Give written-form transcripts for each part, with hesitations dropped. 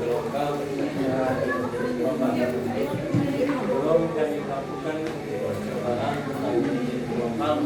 gelombang dan gelombang. Sebelum kami melakukan percobaan tentang jenis gelombang,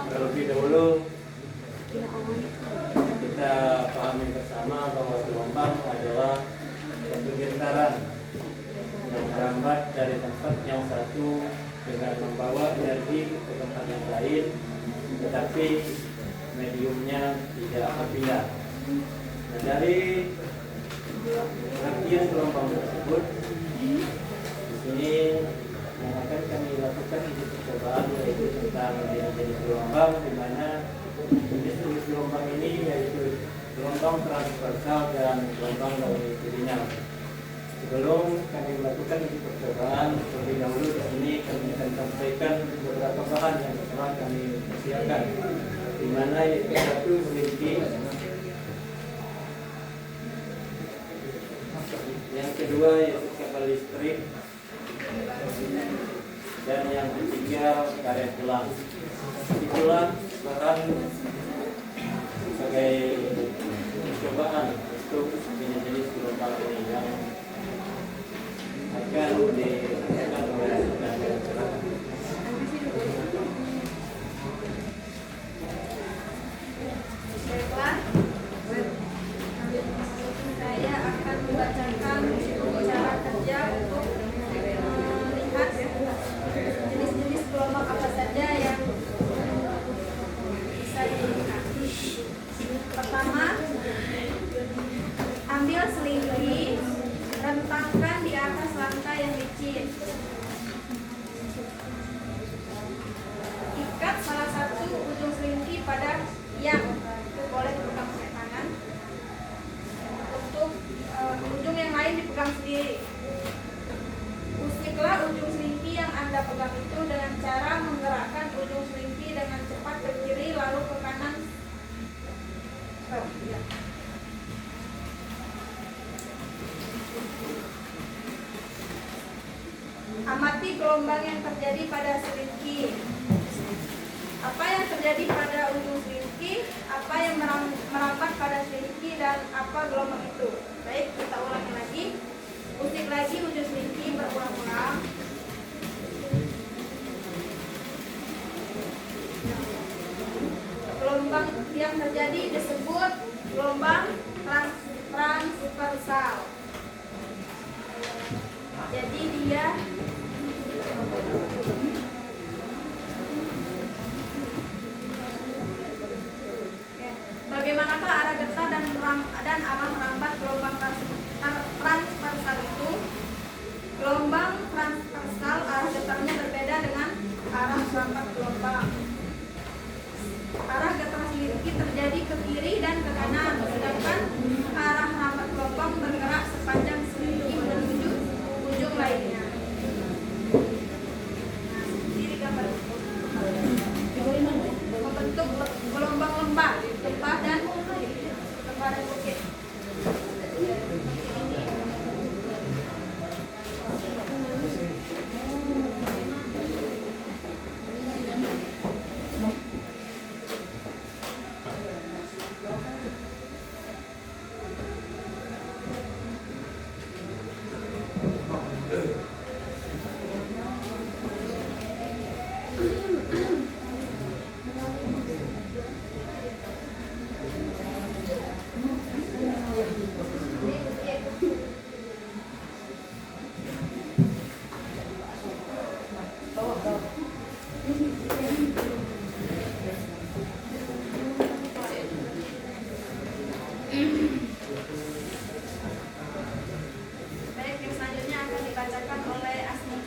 terlebih dahulu kita pahami bersama bahwa gelombang adalah satu getaran yang merambat dari tempat yang satu dengan membawa energi ke tempat yang lain, tetapi mediumnya tidak berpindah. Nah, dari pengertian gelombang tersebut, di sini yang akan kami lakukan uji percobaan yaitu tentang jenis gelombang, di mana jenis gelombang ini yaitu gelombang transversal dan gelombang longitudinal. Sebelum kami melakukan uji percobaan, terlebih dahulu di sini kami akan sampaikan beberapa bahan yang telah kami persiapkan, di mana yaitu satu memiliki, yang kedua yaitu kabel listrik, dan yang ketiga karet gelang. Itulah bahan sebagai percobaan untuk jenis gelombang ini yang akan dilakukan oleh baiklah, saya akan membacakan cara kerja untuk melihat jenis-jenis gelombang apa saja yang bisa dilihat. Pertama, ambil selimut, rentangkan di atas lantai yang licin. Ikat salah satu ujung selimut pada yang itu boleh dipegang pakai tangan. Untuk ujung yang lain dipegang sendiri. Usiklah ujung selimut yang Anda pegang itu dengan cara menggerakkan ujung selimut dengan cepat ke kiri lalu ke kanan. Amati gelombang yang terjadi pada selimut. Apa yang terjadi pada ujung selimut, apa yang merambat pada selimut, dan apa gelombang itu. Baik, kita ulangi lagi. Usik lagi ujung selimut berulang-ulang. Gelombang yang terjadi disebut gelombang transversal. Jadi dia bagaimanakah arah getah dan arah merambat gelombang transversal itu? Gelombang transversal arah getahnya berbeda dengan arah merambat gelombang. Arah getah selimut terjadi ke kiri dan ke kanan, sedangkan arah merambat gelombang bergerak sepanjang selimut menuju ujung lainnya. Nah, seperti di gambar itu. Membentuk gelombang lembah dan bukit. Baik, yang selanjutnya akan dibacakan oleh Asmi.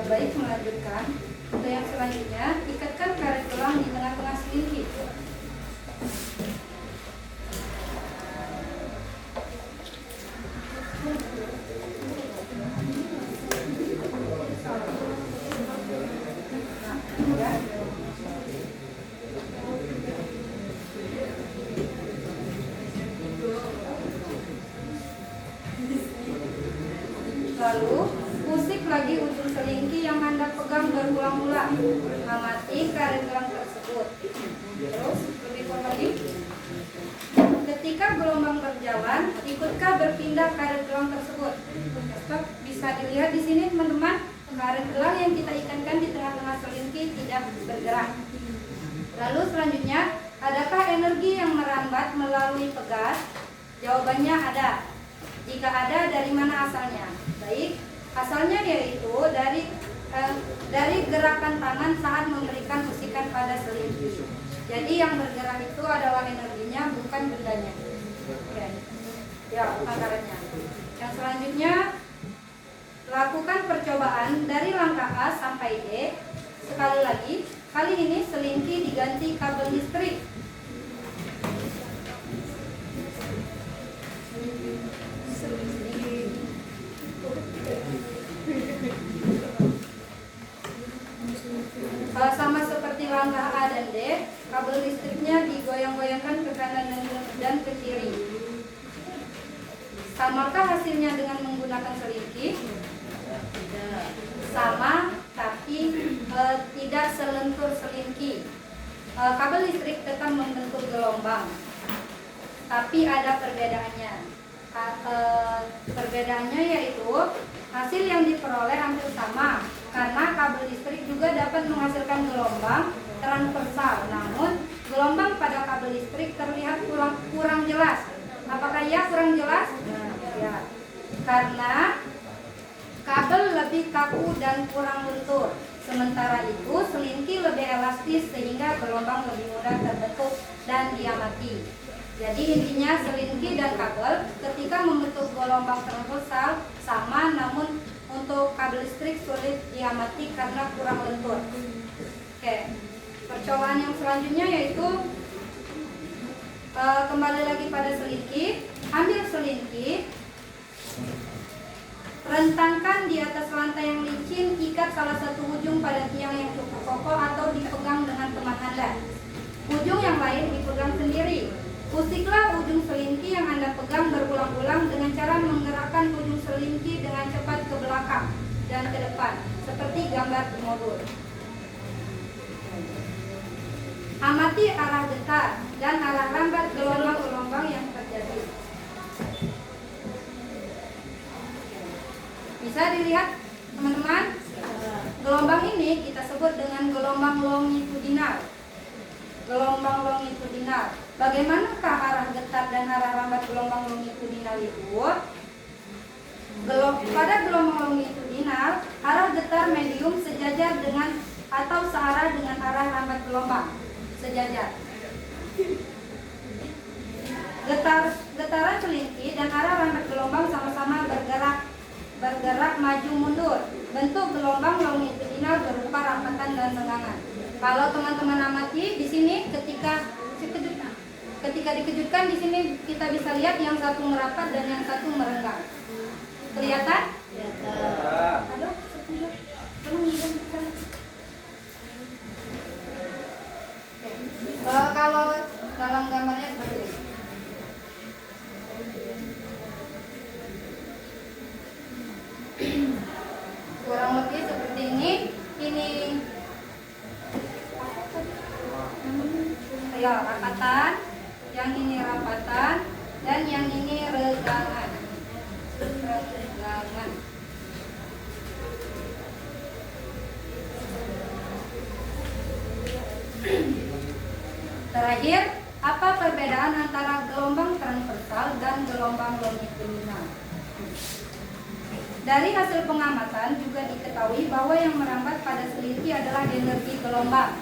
Baik, melanjutkan. Untuk yang selanjutnya, ikatkan karet gelang di tengah-tengah selimut. Lalu, usik lagi ujung selingki yang Anda pegang berulang-ulang. Amati karet gelang tersebut. Terus, lebih pengamatan, ikutkah berpindah karet gelang tersebut? Bisa dilihat di sini teman-teman, karet gelang yang kita ikankan di tengah-tengah selingki tidak bergerak. Lalu selanjutnya, adakah energi yang merambat melalui pegas? Jawabannya ada. Jika ada, dari mana asalnya? Baik, asalnya yaitu dari gerakan tangan saat memberikan bisikan pada selingki. Jadi yang bergerak itu adalah energinya, bukan bendanya. Oke. Ya, karetnya. Yang selanjutnya, lakukan percobaan dari langkah A sampai D. Sekali lagi, kali ini selingki diganti kabel listrik. Sama seperti langkah A dan D, kabel listriknya digoyang-goyangkan ke kanan dan ke kiri. Samakah hasilnya dengan menggunakan selingki? Sama, tapi tidak selentur selingki. Kabel listrik tetap membentuk gelombang, tapi ada perbedaannya. Perbedaannya yaitu hasil yang diperoleh hampir sama, karena kabel listrik juga dapat menghasilkan gelombang transversal. Namun gelombang pada kabel listrik terlihat kurang jelas. Apakah ya kurang jelas? Ya, karena kabel lebih kaku dan kurang lentur. Sementara itu selingki lebih elastis sehingga gelombang lebih mudah terbentuk dan diamati. Jadi intinya selingki dan kabel ketika membentuk gelombang transversal sama, namun untuk kabel listrik sulit diamati karena kurang lentur. Oke, percobaan yang selanjutnya yaitu kembali lagi pada selingki. Ambil selingki, rentangkan di atas lantai yang licin, ikat salah satu ujung pada tiang yang cukup kokoh atau dipegang dengan teman Anda. Ujung yang lain dipegang sendiri. Pusiklah ujung selingki yang Anda pegang berulang-ulang dengan cara menggerakkan ujung selingki dengan cepat ke belakang dan ke depan, seperti gambar di modul. Amati arah getar dan arah rambat gelombang-gelombang yang terjadi. Bisa dilihat teman-teman, gelombang ini kita sebut dengan gelombang longitudinal. Gelombang longitudinal. Bagaimanakah arah getar dan arah rambat gelombang longitudinal itu? Pada gelombang longitudinal, arah getar medium sejajar dengan atau searah dengan arah rambat gelombang sejajar. Getaran selingki dan arah rambat gelombang sama-sama bergerak maju mundur. Bentuk gelombang longitudinal berupa rapatan dan renggangan. Kalau teman-teman amati di sini ketika dikejutkan di sini kita bisa lihat yang satu merapat dan yang satu merenggang. Kelihatan? Kelihatan. Halo, kalau dalam gambarnya seperti ini. Kurang lebih seperti ini. Ini ya rapatan, yang ini rapatan, dan yang ini renggangan. Terakhir, apa perbedaan antara gelombang transversal dan gelombang longitudinal? Dari hasil pengamatan juga diketahui bahwa yang merambat pada selingki adalah energi gelombang,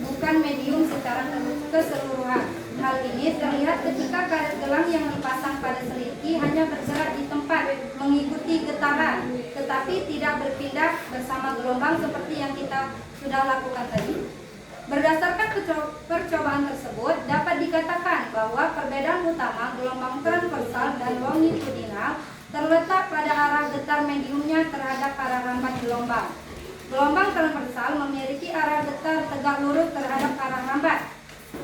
bukan medium secara keseluruhan. Hal ini terlihat ketika karet gelang yang dipasang pada selingki hanya bergerak di tempat mengikuti getaran, tetapi tidak berpindah bersama gelombang seperti yang kita sudah lakukan tadi. Berdasarkan percobaan tersebut, dapat dikatakan bahwa perbedaan utama gelombang transversal dan longitudinal terletak pada arah getar mediumnya terhadap arah rambat gelombang. Gelombang transversal memiliki arah getar tegak lurus terhadap arah rambat,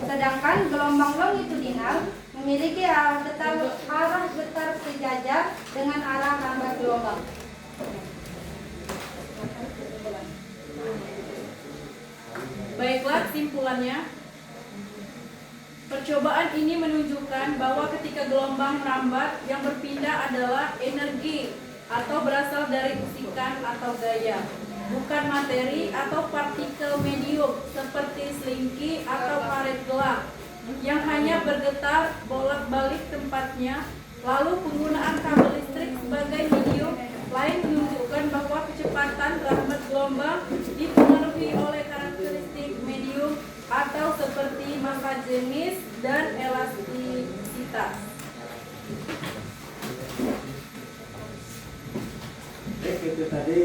sedangkan gelombang longitudinal memiliki arah getar sejajar dengan arah rambat gelombang. Baiklah, kesimpulannya Percobaan ini menunjukkan bahwa ketika gelombang merambat, yang berpindah adalah energi atau berasal dari bisikan atau gaya, bukan materi atau partikel medium seperti selingki atau karet gelap yang hanya bergetar bolak-balik tempatnya. Lalu penggunaan kabel listrik sebagai medium lain menunjukkan bahwa kecepatan rambat gelombang dipengaruhi oleh karakteristik medium atau seperti massa jenis dan elastisitas. Baik, itu tadi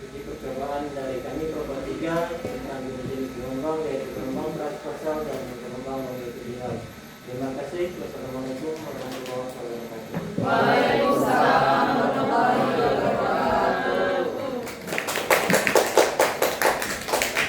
uji percobaan dari kami Proba 3 tentang jenis gelombang, yaitu gelombang transversal dan gelombang longitudinal. Terima kasih. Wassalamualaikum warahmatullahi wabarakatuh.